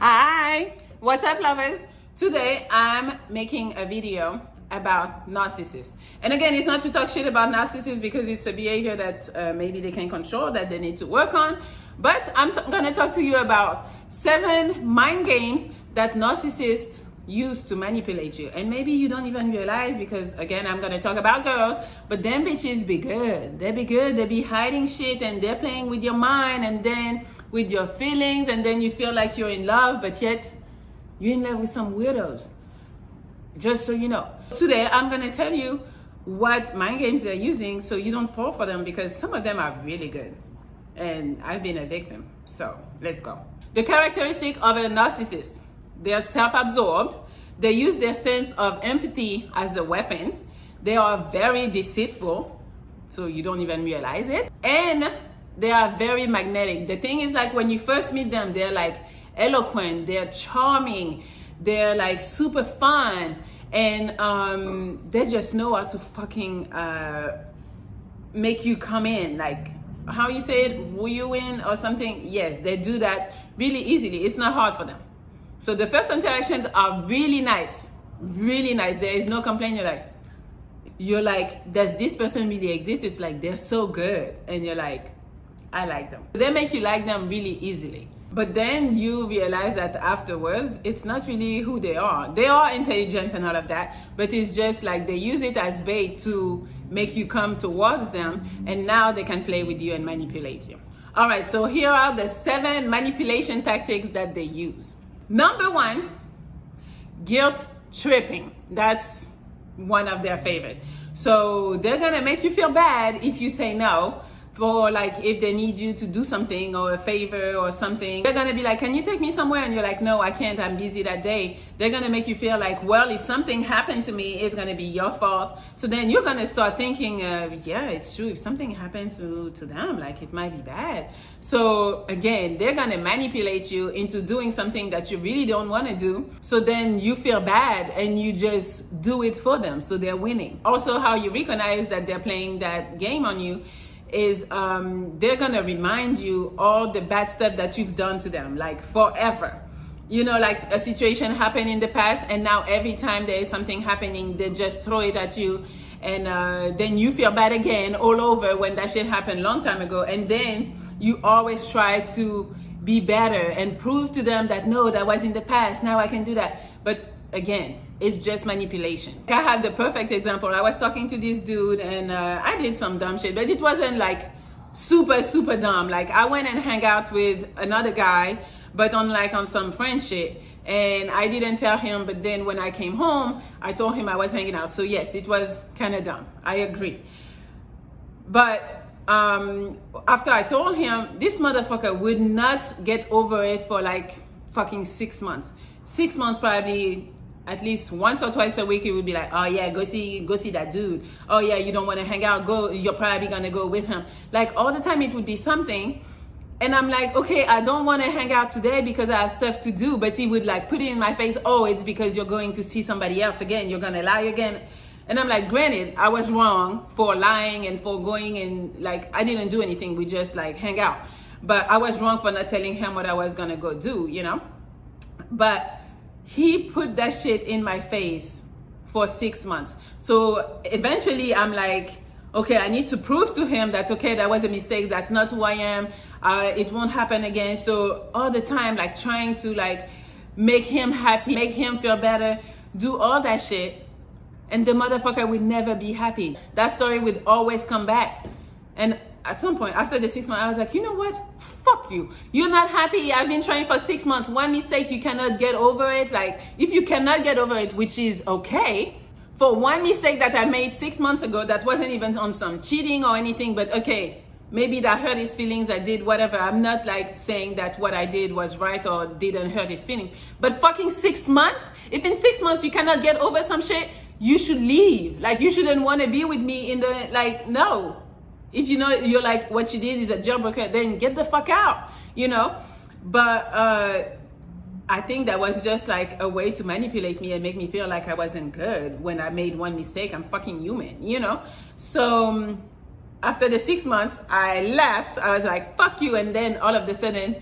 Hi, what's up, lovers? Today I'm making a video about narcissists. And again, it's not to talk shit about narcissists because it's a behavior that maybe they can control, that they need to work on. But I'm gonna talk to you about 7 mind games that narcissists use to manipulate you. And maybe you don't even realize, because again, I'm gonna talk about girls, but them bitches be good. They be good, they be hiding shit, and they're playing with your mind and then with your feelings, and then you feel like you're in love, but yet you're in love with some weirdos. Just so you know. Today, I'm gonna tell you what mind games they're using so you don't fall for them, because some of them are really good. And I've been a victim, so let's go. The characteristic of a narcissist: they're self-absorbed, they use their sense of empathy as a weapon, they are very deceitful, so you don't even realize it, and they are very magnetic. The thing is, like, when you first meet them, they're like eloquent, they're charming, they're like super fun, and they just know how to fucking make you come in, like, how you say it, woo you in or something. Yes, they do that really easily. It's not hard for them. So the first interactions are really nice, really nice. There is no complaint. You're like, does this person really exist? It's like, they're so good, and you're like, I like them. They make you like them really easily. But then you realize that afterwards, it's not really who they are. They are intelligent and all of that, but it's just like they use it as bait to make you come towards them, and now they can play with you and manipulate you. All right, so here are the 7 manipulation tactics that they use. Number 1, guilt tripping. That's one of their favorite. So they're gonna make you feel bad if you say no, for like if they need you to do something or a favor or something. They're gonna be like, can you take me somewhere? And you're like, no, I can't, I'm busy that day. They're gonna make you feel like, well, if something happened to me, it's gonna be your fault. So then you're gonna start thinking, yeah, it's true, if something happens to them, like, it might be bad. So again, they're gonna manipulate you into doing something that you really don't want to do, so then you feel bad and you just do it for them, so they're winning. Also, how you recognize that they're playing that game on you is they're gonna remind you all the bad stuff that you've done to them, like forever. You know, like a situation happened in the past, and now every time there is something happening, they just throw it at you, and then you feel bad again all over when that shit happened a long time ago, and then you always try to be better and prove to them that, no, that was in the past, now I can do that. But again, it's just manipulation. I had the perfect example. I was talking to this dude, and I did some dumb shit, but it wasn't like super dumb. Like, I went and hang out with another guy, but on some friend shit, and I didn't tell him, but then when I came home, I told him I was hanging out. So yes, it was kind of dumb, I agree. But after I told him, this motherfucker would not get over it for like fucking 6 months. 6 months, probably at least once or twice a week, he would be like, oh yeah, go see that dude. Oh yeah, you don't want to hang out, go, you're probably gonna go with him. Like, all the time it would be something, and I'm like, okay, I don't want to hang out today because I have stuff to do. But he would like put it in my face, oh, it's because you're going to see somebody else again, you're gonna lie again. And I'm like, granted, I was wrong for lying and for going, and like, I didn't do anything, we just like hang out. But I was wrong for not telling him what I was gonna go do, you know. But he put that shit in my face for 6 months. So eventually I'm like, okay, I need to prove to him that, okay, that was a mistake, that's not who I am, it won't happen again. So all the time, like, trying to like make him happy, make him feel better, do all that shit, and the motherfucker would never be happy. That story would always come back. And at some point after the 6 months, I was like, you know what, fuck you, you're not happy, I've been trying for 6 months, one mistake, you cannot get over it. Like, if you cannot get over it, which is okay, for one mistake that I made 6 months ago, that wasn't even on some cheating or anything, but okay, maybe that hurt his feelings, I did whatever. I'm not like saying that what I did was right or didn't hurt his feelings, but fucking 6 months, if in 6 months you cannot get over some shit, you should leave. Like, you shouldn't want to be with me in the, like, no. If you know you're like, what you did is a jailbreaker, then get the fuck out, you know. But I think that was just like a way to manipulate me and make me feel like I wasn't good when I made one mistake. I'm fucking human, you know. So after the 6 months, I left. I was like, fuck you. And then all of a sudden,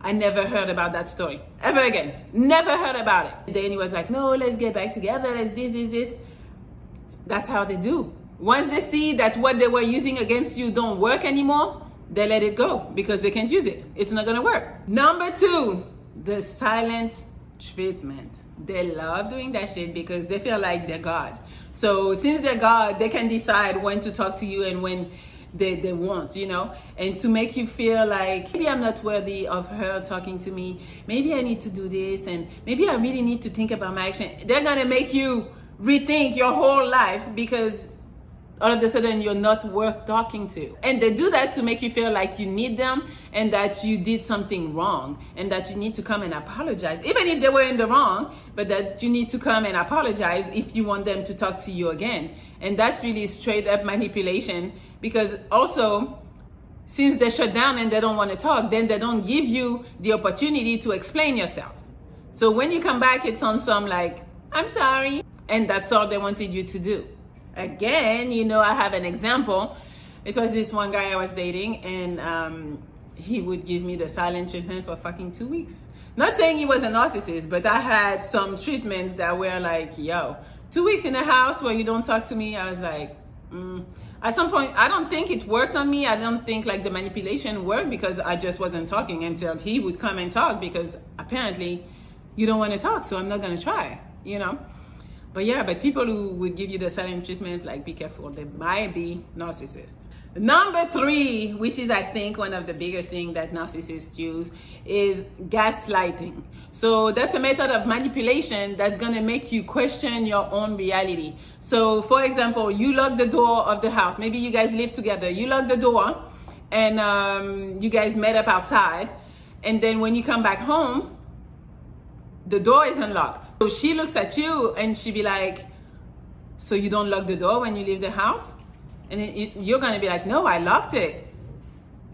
I never heard about that story ever again. Never heard about it. Then he was like, no, let's get back together. Let's this. That's how they do. Once they see that what they were using against you don't work anymore, they let it go because they can't use it. It's not gonna work. Number 2, the silent treatment. They love doing that shit because they feel like they're God. So since they're God, they can decide when to talk to you and when they want, you know, and to make you feel like maybe I'm not worthy of her talking to me. Maybe I need to do this, and maybe I really need to think about my action. They're gonna make you rethink your whole life because all of a sudden you're not worth talking to. And they do that to make you feel like you need them and that you did something wrong and that you need to come and apologize, even if they were in the wrong, but that you need to come and apologize if you want them to talk to you again. And that's really straight up manipulation, because also since they shut down and they don't want to talk, then they don't give you the opportunity to explain yourself. So when you come back, it's on some like, I'm sorry, and that's all they wanted you to do. Again, you know, I have an example. It was this one guy I was dating, and he would give me the silent treatment for fucking 2 weeks. Not saying he was a narcissist, but I had some treatments that were like, yo, 2 weeks in a house where you don't talk to me. I was like, At some point, I don't think it worked on me. I don't think like the manipulation worked because I just wasn't talking until he would come and talk, because apparently you don't want to talk, so I'm not going to try, you know? But yeah, but people who would give you the silent treatment, like, be careful. They might be narcissists. Number 3, which is, I think, one of the biggest things that narcissists use, is gaslighting. So that's a method of manipulation that's going to make you question your own reality. So, for example, you lock the door of the house. Maybe you guys live together. You lock the door and you guys met up outside. And then when you come back home, the door is unlocked. So she looks at you and she be like, so you don't lock the door when you leave the house? And you're gonna be like, no, I locked it.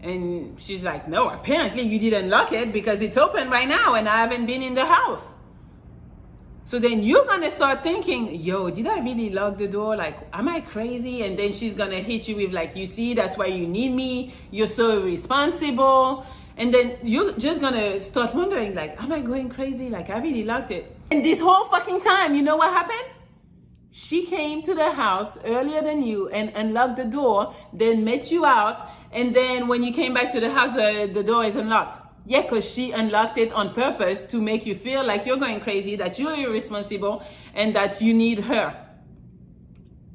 And she's like, no, apparently you didn't lock it because it's open right now and I haven't been in the house. So then you're gonna start thinking, yo, did I really lock the door? Like, am I crazy? And then she's gonna hit you with like, you see, that's why you need me. You're so irresponsible. And then you're just gonna start wondering, like, am I going crazy? Like, I really locked it. And this whole fucking time, you know what happened? She came to the house earlier than you and unlocked the door, then met you out. And then when you came back to the house, the door is unlocked. Yeah, because she unlocked it on purpose to make you feel like you're going crazy, that you're irresponsible, and that you need her.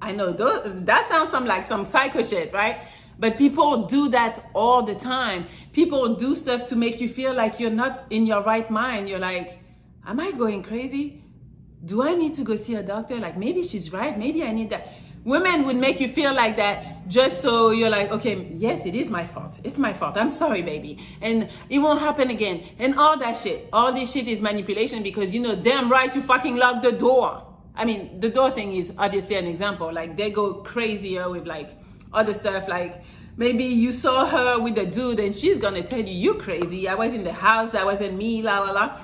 I know, that sounds like some psycho shit, right? But people do that all the time. People do stuff to make you feel like you're not in your right mind. You're like, am I going crazy? Do I need to go see a doctor? Like, maybe she's right. Maybe I need that. Women would make you feel like that just so you're like, okay, yes, it is my fault. It's my fault. I'm sorry, baby. And it won't happen again. And all that shit. All this shit is manipulation because, you know, damn right you fucking lock the door. I mean, the door thing is obviously an example. Like, they go crazier with like other stuff. Like, maybe you saw her with a dude and she's gonna tell you, you crazy. I was in the house. That wasn't me, la, la, la.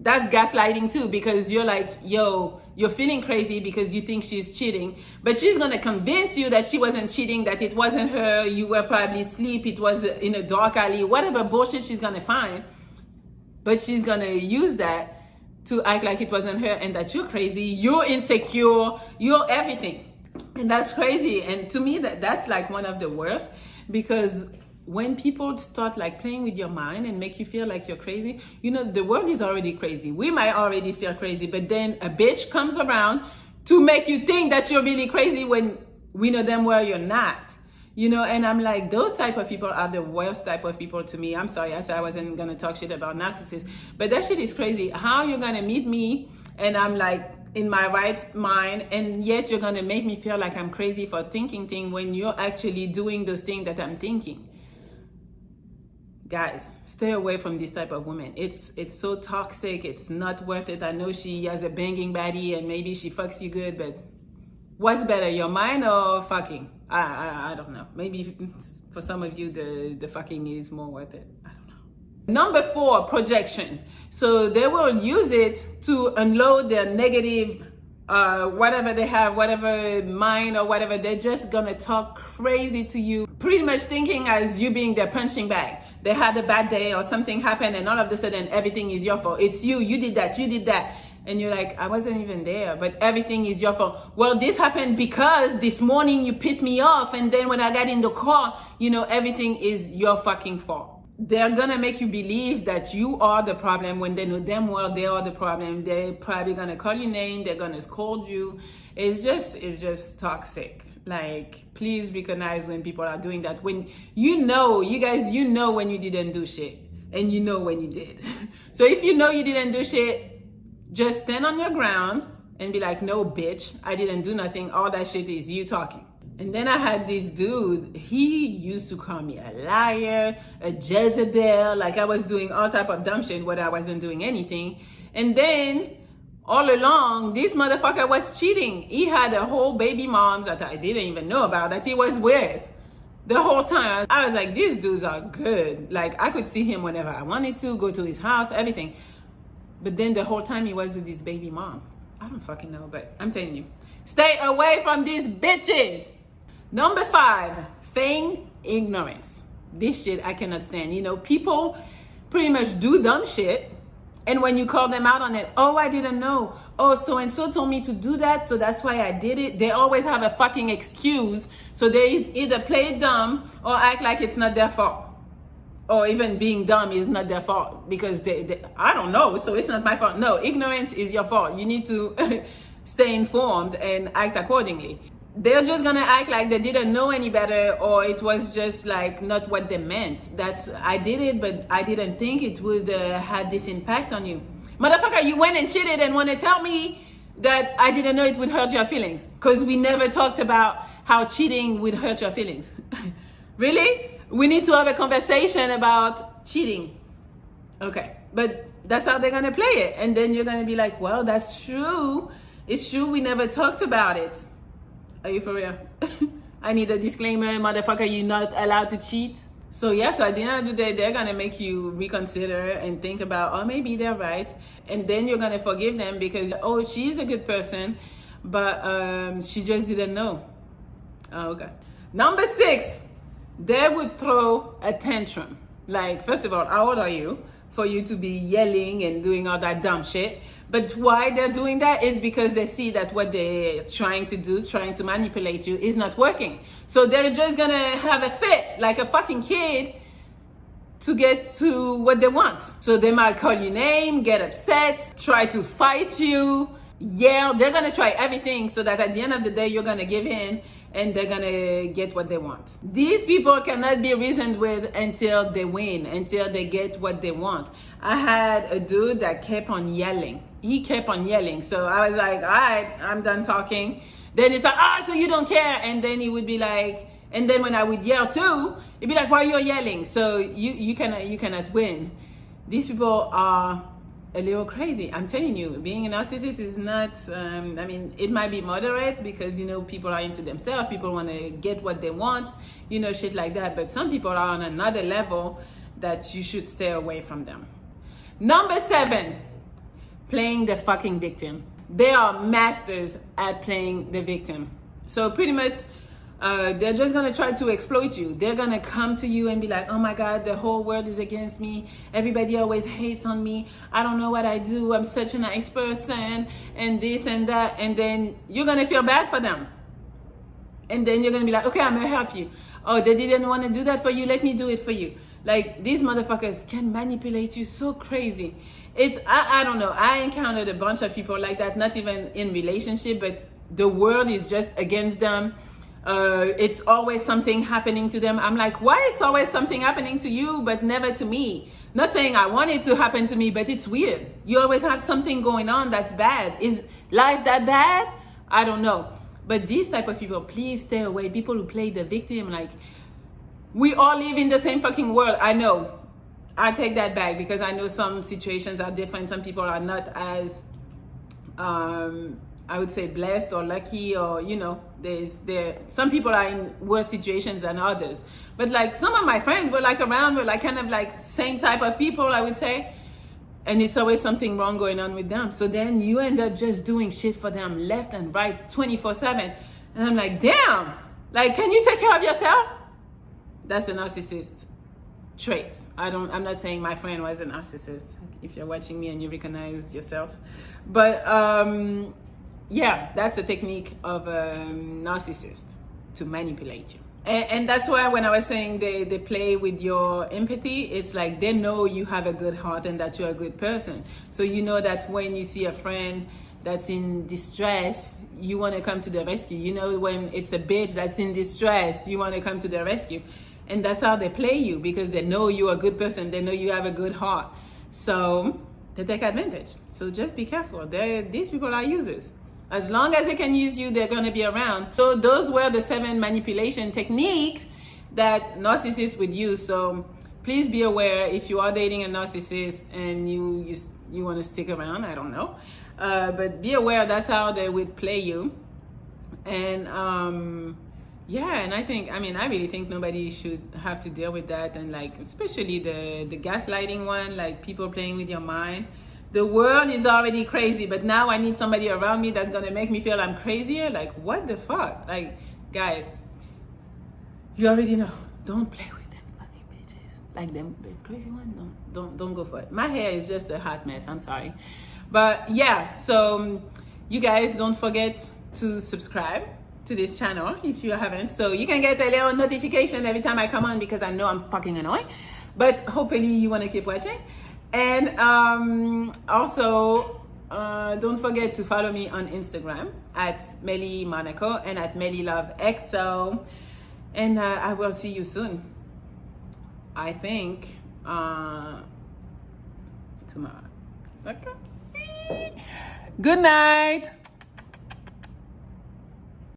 That's gaslighting too, because you're like, yo, you're feeling crazy because you think she's cheating, but she's gonna convince you that she wasn't cheating, that it wasn't her, you were probably asleep, it was in a dark alley, whatever bullshit she's gonna find, but she's gonna use that to act like it wasn't her and that you're crazy, you're insecure, you're everything. And that's crazy. And to me, that's like one of the worst, because when people start like playing with your mind and make you feel like you're crazy, you know, the world is already crazy. We might already feel crazy, but then a bitch comes around to make you think that you're really crazy when we know damn well you're not, you know? And I'm like, those type of people are the worst type of people to me. I'm sorry, I said I wasn't gonna talk shit about narcissists, but that shit is crazy. How you're gonna meet me and I'm like in my right mind, and yet you're gonna make me feel like I'm crazy for thinking things when you're actually doing those things that I'm thinking. Guys, stay away from this type of woman. It's so toxic. It's not worth it. I know she has a banging body and maybe she fucks you good, but what's better, your mind or fucking? I don't know. Maybe for some of you, the fucking is more worth it. I don't know. Number 4, projection. So they will use it to unload their negative, whatever they have, whatever mind or whatever. They're just gonna talk crazy to you. pretty much thinking as you being their punching bag. They had a bad day or something happened and all of a sudden everything is your fault. It's you did that, you did that. And you're like, I wasn't even there, but everything is your fault. Well, this happened because this morning you pissed me off, and then when I got in the car, you know, everything is your fucking fault. They're gonna make you believe that you are the problem when they know damn well they are the problem. They're probably gonna call your name, they're gonna scold you. It's just toxic. Like, please recognize when people are doing that. When you know, you guys, you know when you didn't do shit, and you know when you did. So if you know you didn't do shit, just stand on your ground and be like, no, bitch, I didn't do nothing. All that shit is you talking. And then I had this dude, he used to call me a liar, a Jezebel, like I was doing all type of dumb shit when I wasn't doing anything. And then all along, this motherfucker was cheating. He had a whole baby moms that I didn't even know about that he was with. The whole time, I was like, these dudes are good. Like, I could see him whenever I wanted to, go to his house, everything. But then the whole time he was with his baby mom. I don't fucking know, but I'm telling you, stay away from these bitches. Number 5, feign ignorance. This shit I cannot stand. You know, people pretty much do dumb shit, and when you call them out on it, oh, I didn't know. Oh, so-and-so told me to do that, so that's why I did it. They always have a fucking excuse, so they either play dumb or act like it's not their fault. Or even being dumb is not their fault because they I don't know, so it's not my fault. No, ignorance is your fault. You need to stay informed and act accordingly. They're just gonna act like they didn't know any better, or it was just like not what they meant. That's, I did it, but I didn't think it would have this impact on you. Motherfucker, you went and cheated and want to tell me that I didn't know it would hurt your feelings, because we never talked about how cheating would hurt your feelings. Really? We need to have a conversation about cheating. Okay, but that's how they're gonna play it. And then you're gonna be like, well, that's true. It's true, we never talked about it. Are you for real? I need a disclaimer, motherfucker, you're not allowed to cheat. So yeah, so at the end of the day, they're gonna make you reconsider and think about, oh, maybe they're right. And then you're gonna forgive them because, oh, she's a good person, but she just didn't know. Oh, okay. Number 6. They would throw a tantrum. Like, first of all, how old are you for you to be yelling and doing all that dumb shit? But why they're doing that is because they see that what they're trying to do, trying to manipulate you, is not working. So they're just gonna have a fit like a fucking kid to get to what they want. So they might call your name, get upset, try to fight you, yell. They're gonna try everything so that at the end of the day, you're gonna give in and they're gonna get what they want. These people cannot be reasoned with until they win, until they get what they want. I had a dude that kept on yelling. He kept on yelling. So I was like, all right, I'm done talking. Then it's like, ah, so you don't care. And then he would be like, and then when I would yell too, it'd be like, why are you yelling? So you cannot win. These people are a little crazy. I'm telling you, being a narcissist is not, I mean, it might be moderate because, you know, people are into themselves. People want to get what they want, you know, shit like that. But some people are on another level that you should stay away from them. Number 7, playing the fucking victim. They are masters at playing the victim. So pretty much, they're just gonna try to exploit you. They're gonna come to you and be like, oh my God, the whole world is against me. Everybody always hates on me. I don't know what I do. I'm such a nice person and this and that. And then you're gonna feel bad for them. And then you're gonna be like, okay, I'm gonna help you. Oh, they didn't want to do that for you. Let me do it for you. Like, these motherfuckers can manipulate you so crazy. It's, I don't know. I encountered a bunch of people like that, not even in relationship, but the world is just against them. It's always something happening to them. I'm like, why it's always something happening to you, but never to me? Not saying I want it to happen to me, but it's weird. You always have something going on that's bad. Is life that bad? I don't know. But these type of people, please stay away. People who play the victim, like, we all live in the same fucking world. I know. I take that back because I know some situations are different. Some people are not as, I would say, blessed or lucky, or, you know, some people are in worse situations than others. But like, some of my friends were like around, were like kind of like same type of people, I would say. And it's always something wrong going on with them. So then you end up just doing shit for them left and right, 24/7. And I'm like, damn, like, can you take care of yourself? that's a narcissist trait. I'm not saying my friend was a narcissist, if you're watching me and you recognize yourself, but yeah, that's a technique of a narcissist, to manipulate you. And that's why when I was saying they play with your empathy, it's like they know you have a good heart and that you're a good person. So you know that when you see a friend that's in distress, you want to come to the rescue. You know, when it's a bitch that's in distress, you want to come to the rescue. And that's how they play you, because they know you're a good person. They know you have a good heart. So they take advantage. So just be careful. These people are users. As long as they can use you, they're going to be around. So those were the 7 manipulation techniques that narcissists would use. So please be aware if you are dating a narcissist and you want to stick around. I don't know. But be aware that's how they would play you. And yeah, and I really think nobody should have to deal with that. And like, especially the gaslighting one, like people playing with your mind. The world is already crazy, but now I need somebody around me that's gonna make me feel I'm crazier. Like, what the fuck? Like, guys, you already know. Don't play with them fucking bitches. Like them crazy ones. Don't go for it. My hair is just a hot mess. I'm sorry, but yeah. So you guys don't forget to subscribe to this channel if you haven't, so you can get a little notification every time I come on, because I know I'm fucking annoying. But hopefully you want to keep watching. And also don't forget to follow me on Instagram at Melly Monaco and at Melly Love XO. And I will see you soon. I think tomorrow. Okay. Good night.